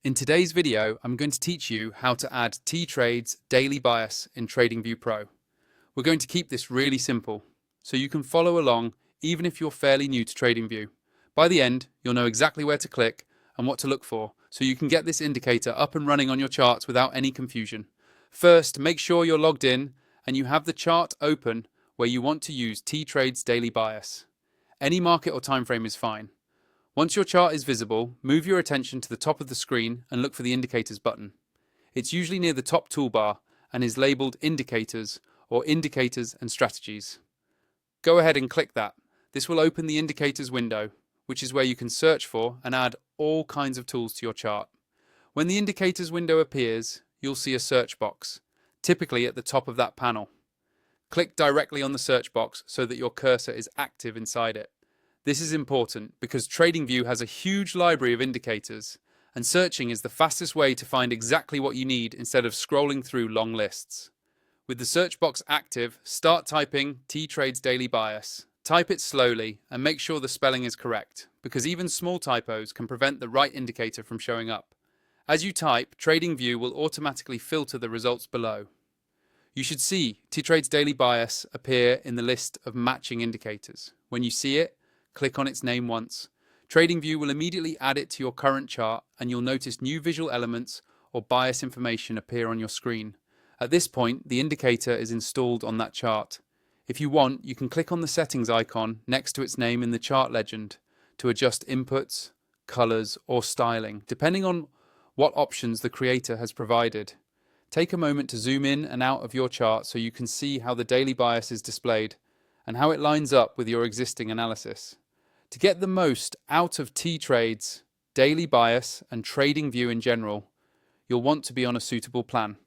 In today's video, I'm going to teach you how to add TTrades Daily Bias in TradingView Pro. We're going to keep this really simple, so you can follow along even if you're fairly new to TradingView. By the end, you'll know exactly where to click and what to look for, so you can get this indicator up and running on your charts without any confusion. First, make sure you're logged in and you have the chart open where you want to use TTrades Daily Bias. Any market or time frame is fine. Once your chart is visible, move your attention to the top of the screen and look for the Indicators button. It's usually near the top toolbar and is labelled Indicators or Indicators and Strategies. Go ahead and click that. This will open the Indicators window, which is where you can search for and add all kinds of tools to your chart. When the Indicators window appears, you'll see a search box, typically at the top of that panel. Click directly on the search box so that your cursor is active inside it. This is important because TradingView has a huge library of indicators, and searching is the fastest way to find exactly what you need instead of scrolling through long lists. With the search box active, start typing TTrades Daily Bias. Type it slowly and make sure the spelling is correct, because even small typos can prevent the right indicator from showing up. As you type, TradingView will automatically filter the results below. You should see TTrades Daily Bias appear in the list of matching indicators. When you see it, click on its name once. TradingView will immediately add it to your current chart and you'll notice new visual elements or bias information appear on your screen. At this point, the indicator is installed on that chart. If you want, you can click on the settings icon next to its name in the chart legend to adjust inputs, colors, or styling, depending on what options the creator has provided. Take a moment to zoom in and out of your chart so you can see how the daily bias is displayed and how it lines up with your existing analysis. To get the most out of TTrades, Daily Bias, and TradingView in general, you'll want to be on a suitable plan.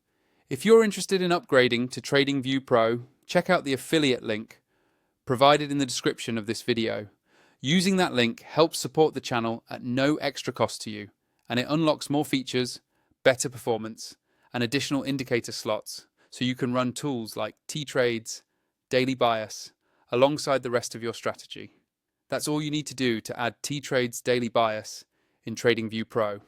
If you're interested in upgrading to TradingView Pro, check out the affiliate link provided in the description of this video. Using that link helps support the channel at no extra cost to you, and it unlocks more features, better performance, and additional indicator slots so you can run tools like TTrades, Daily Bias, alongside the rest of your strategy. That's all you need to do to add TTrades Daily Bias in TradingView Pro.